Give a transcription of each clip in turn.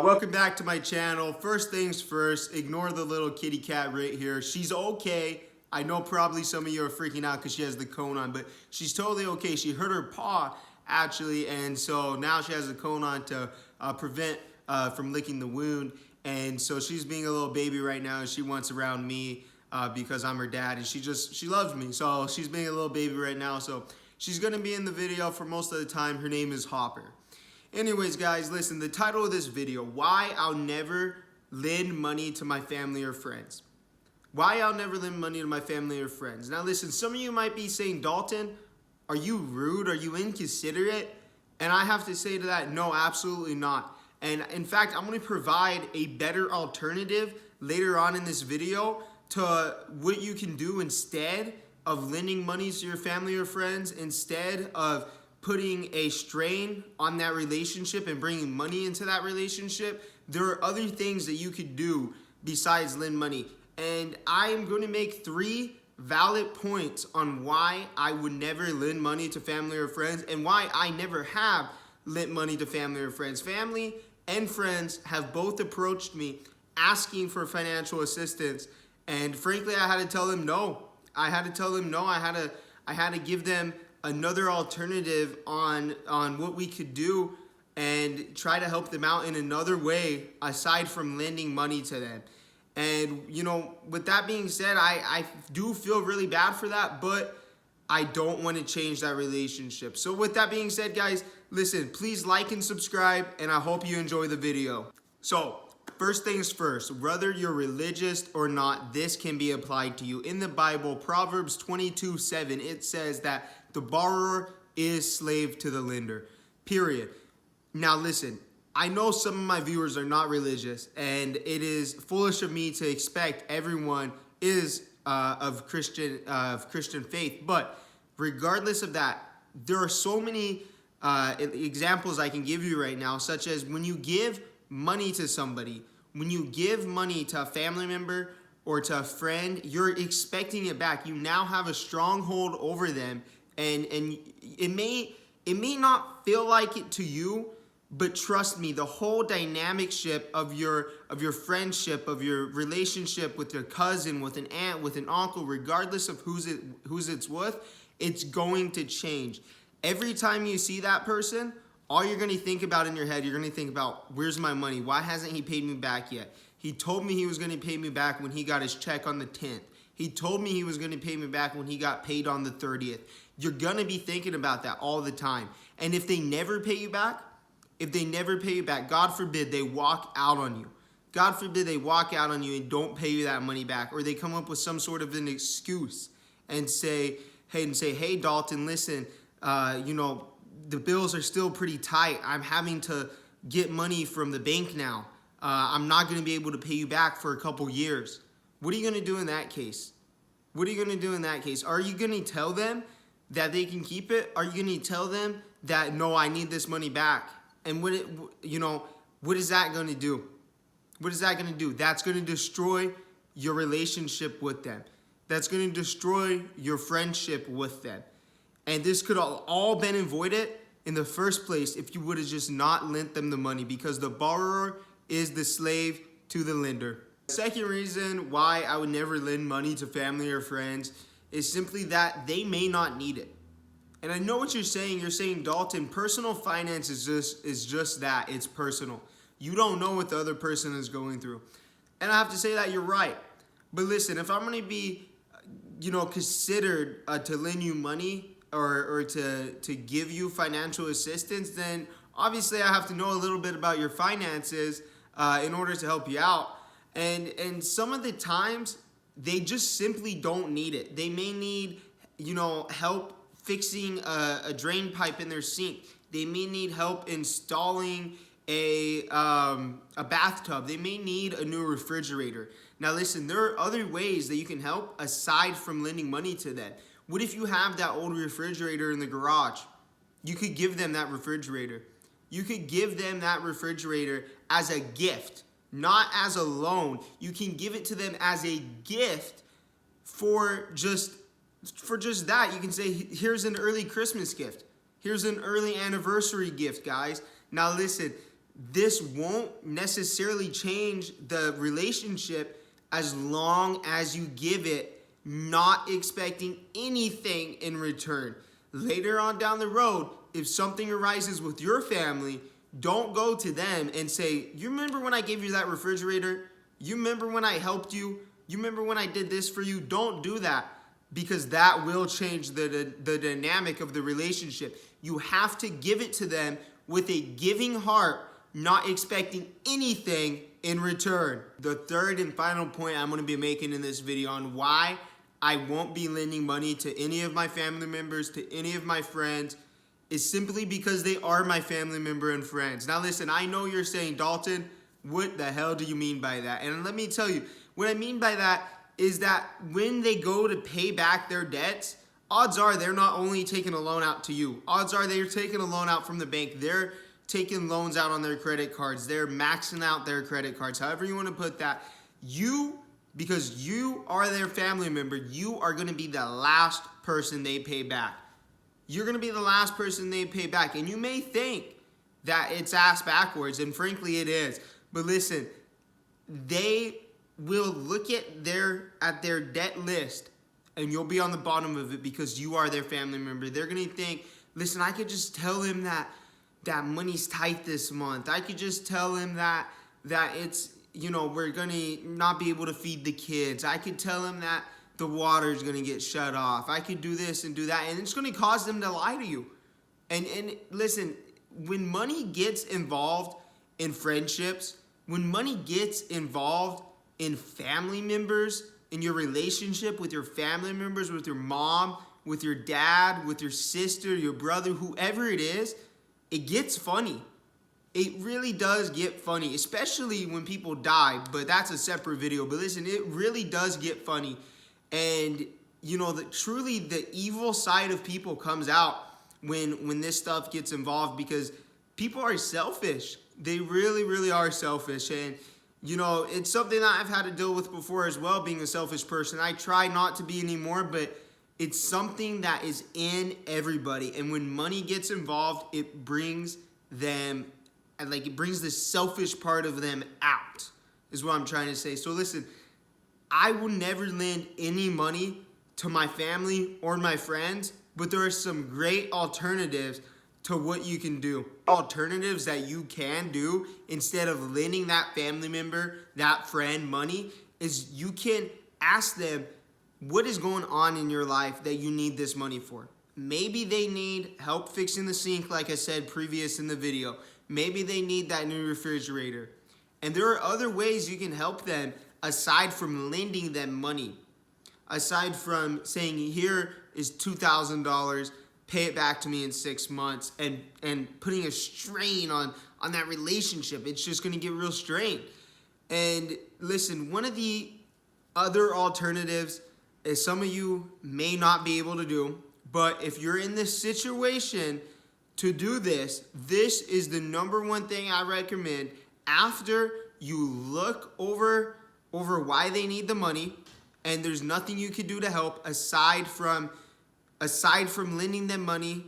Welcome back to my channel. First things first, ignore the little kitty cat right here. She's okay. I know probably some of you are freaking out because she has the cone on, but she's totally okay. She hurt her paw actually, and so now she has a cone on to prevent from licking the wound. And so she's being a little baby right now, and she wants around me because I'm her dad, and she loves me. So she's being a little baby right now. So she's gonna be in the video for most of the time. Her name is Hopper. Anyways, guys, listen, the title of this video, why I'll never lend money to my family or friends. Why I'll never lend money to my family or friends. Now listen, some of you might be saying, Dalton, are you rude? Are you inconsiderate? And I have to say to that, no, absolutely not. And in fact, I'm going to provide a better alternative later on in this video to what you can do instead of lending money to your family or friends, instead of putting a strain on that relationship and bringing money into that relationship. There are other things that you could do besides lend money. And I am going to make 3 valid points on why I would never lend money to family or friends and why I never have lent money to family or friends. Family and friends have both approached me asking for financial assistance. And frankly, I had to tell them no. I had to give them another alternative on what we could do and try to help them out in another way aside from lending money to them. And you know, with that being said, I do feel really bad for that, but I don't want to change that relationship. So with that being said, guys, listen, please like and subscribe, and I hope you enjoy the video. So first things first, whether you're religious or not, this can be applied to you. In the Bible, Proverbs 22:7, it says that the borrower is slave to the lender, period. Now listen, I know some of my viewers are not religious, and it is foolish of me to expect everyone is of Christian faith. But regardless of that, there are so many examples I can give you right now, such as when you give money to somebody, when you give money to a family member or to a friend, you're expecting it back. You now have a stronghold over them, and it may not feel like it to you, but trust me, the whole dynamic ship of your friendship, of your relationship with your cousin, with an aunt, with an uncle, regardless of who's it's with, it's going to change. Every time you see that person, all you're going to think about in your head, you're going to think about, where's my money? Why hasn't he paid me back yet? He told me he was going to pay me back when he got his check on the 10th. He told me he was going to pay me back when he got paid on the 30th. You're going to be thinking about that all the time. And if they never pay you back, God forbid they walk out on you. God forbid they walk out on you and don't pay you that money back, or they come up with some sort of an excuse and say, hey, Dalton, listen, you know, the bills are still pretty tight. I'm having to get money from the bank now. I'm not going to be able to pay you back for a couple years. What are you going to do in that case? What are you going to do in that case? Are you going to tell them that they can keep it? Are you going to tell them that, no, I need this money back? And what is that going to do? What is that going to do? That's going to destroy your relationship with them. That's going to destroy your friendship with them. And this could all been avoided in the first place if you would have just not lent them the money, because the borrower is the slave to the lender. The second reason why I would never lend money to family or friends is simply that they may not need it. And I know what you're saying. You're saying, Dalton, personal finance is just that. It's personal. You don't know what the other person is going through. And I have to say that you're right. But listen, if I'm going to be, considered to lend you money or to give you financial assistance, then obviously I have to know a little bit about your finances in order to help you out. And some of the times they just simply don't need it. They may need, help fixing a drain pipe in their sink. They may need help installing a bathtub. They may need a new refrigerator. Now listen, there are other ways that you can help aside from lending money to them. What if you have that old refrigerator in the garage? You could give them that refrigerator. You could give them that refrigerator as a gift, not as a loan. You can give it to them as a gift for just that. You can say, here's an early Christmas gift. Here's an early anniversary gift, guys. Now listen, this won't necessarily change the relationship as long as you give it, not expecting anything in return. Later on down the road, if something arises with your family, don't go to them and say, you remember when I gave you that refrigerator? You remember when I helped you? You remember when I did this for you? Don't do that, because that will change the dynamic of the relationship. You have to give it to them with a giving heart, not expecting anything in return. The third and final point I'm going to be making in this video on why I won't be lending money to any of my family members, to any of my friends, is simply because they are my family member and friends. Now listen, I know you're saying, Dalton, what the hell do you mean by that? And let me tell you, what I mean by that is that when they go to pay back their debts, odds are they're not only taking a loan out to you. Odds are they're taking a loan out from the bank. They're taking loans out on their credit cards. They're maxing out their credit cards. However you want to put that. Because you are their family member, you are going to be the last person they pay back. You're going to be the last person they pay back. And you may think that it's ass backwards, and frankly it is. But listen, they will look at their debt list, and you'll be on the bottom of it because you are their family member. They're going to think, listen, I could just tell him that money's tight this month. I could just tell him that it's, we're going to not be able to feed the kids. I could tell him that the water's going to get shut off. I could do this and do that. And it's going to cause them to lie to you. And listen, when money gets involved in friendships, when money gets involved in family members, in your relationship with your family members, with your mom, with your dad, with your sister, your brother, whoever it is, it gets funny. It really does get funny, especially when people die, but that's a separate video. But listen, it really does get funny. And, truly the evil side of people comes out when this stuff gets involved, because people are selfish. They really, really are selfish. And, it's something that I've had to deal with before as well, being a selfish person. I try not to be anymore, but it's something that is in everybody. And when money gets involved, it brings them, it brings the selfish part of them out, is what I'm trying to say. So listen, I will never lend any money to my family or my friends, but there are some great alternatives to what you can do. Alternatives that you can do instead of lending that family member, that friend money, is you can ask them, what is going on in your life that you need this money for? Maybe they need help fixing the sink, like I said previous in the video. Maybe they need that new refrigerator. And there are other ways you can help them aside from lending them money. Aside from saying, here is $2,000, pay it back to me in 6 months, and putting a strain on that relationship. It's just going to get real strained. And listen, one of the other alternatives is some of you may not be able to do, but if you're in this situation to do this, this is the number one thing I recommend. After you look over why they need the money, and there's nothing you can do to help aside from lending them money,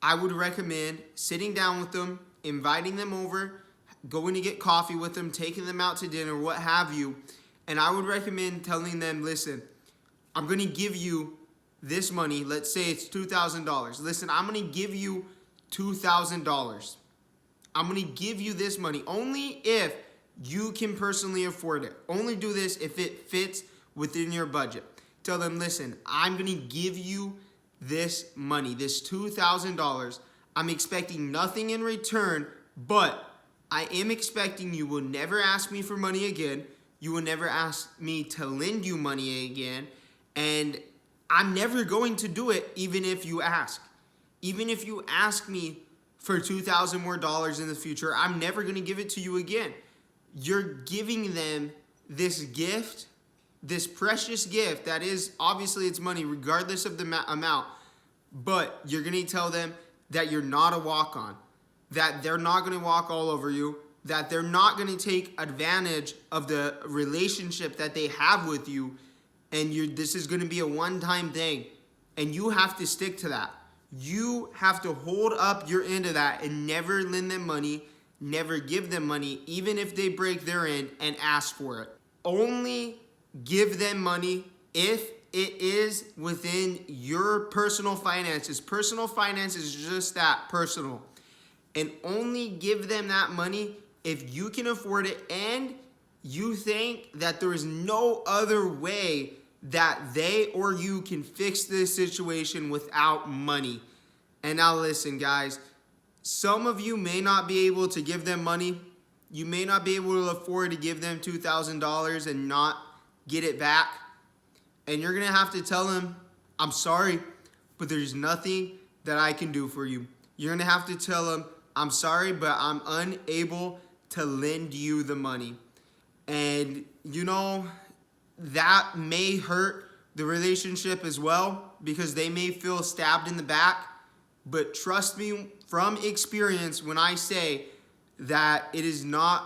I would recommend sitting down with them, inviting them over, going to get coffee with them, taking them out to dinner, what have you. And I would recommend telling them, listen, I'm going to give you this money. Let's say it's $2,000. Listen, I'm going to give you $2,000. I'm going to give you this money only if you can personally afford it. Only do this if it fits within your budget. Tell them, listen, I'm going to give you this money, this $2,000. I'm expecting nothing in return, but I am expecting you will never ask me for money again. You will never ask me to lend you money again. And I'm never going to do it even if you ask. Even if you ask me for $2,000 more in the future, I'm never going to give it to you again. You're giving them this gift, this precious gift that is, obviously it's money regardless of the amount, but you're going to tell them that you're not a walk-on, that they're not going to walk all over you, that they're not going to take advantage of the relationship that they have with you, and this is going to be a one-time thing, and you have to stick to that. You have to hold up your end of that and never lend them money, never give them money, even if they break their end and ask for it. Only give them money if it is within your personal finances. Personal finance is just that, personal. And only give them that money if you can afford it and you think that there is no other way that they or you can fix this situation without money. And now listen, guys, some of you may not be able to give them money. You may not be able to afford to give them $2,000 and not get it back. And you're going to have to tell them, I'm sorry, but there's nothing that I can do for you. You're going to have to tell them, I'm sorry, but I'm unable to lend you the money. And, you know, that may hurt the relationship as well because they may feel stabbed in the back. But trust me from experience when I say that it is not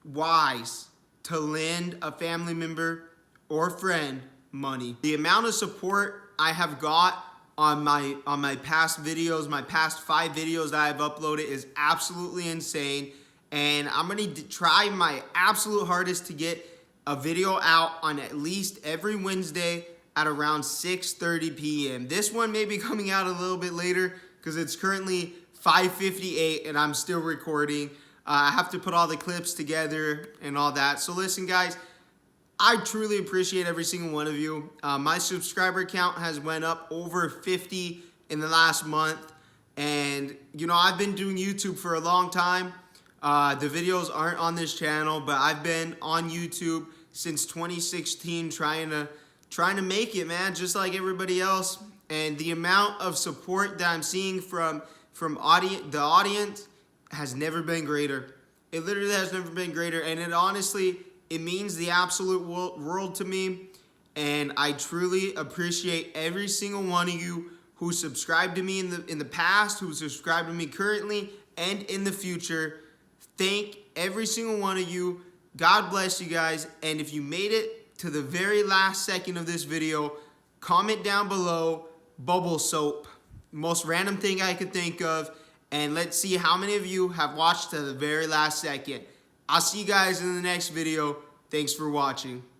wise to lend a family member or friend money. The amount of support I have got on my past videos, my past 5 videos that I've uploaded is absolutely insane. And I'm going to try my absolute hardest to get a video out on at least every Wednesday at around 6:30 p.m. This one may be coming out a little bit later because it's currently 5:58 and I'm still recording. I have to put all the clips together and all that. So listen, guys, I truly appreciate every single one of you. My subscriber count has went up over 50 in the last month. And, you know, I've been doing YouTube for a long time. The videos aren't on this channel, but I've been on YouTube since 2016 trying to make it, man, just like everybody else. And the amount of support that I'm seeing from the audience has never been greater. It literally has never been greater. And it honestly, it means the absolute world to me. And I truly appreciate every single one of you who subscribed to me in the past, who subscribed to me currently and in the future. Thank every single one of you. God bless you guys. And if you made it to the very last second of this video, comment down below, bubble soap. Most random thing I could think of. And let's see how many of you have watched to the very last second. I'll see you guys in the next video. Thanks for watching.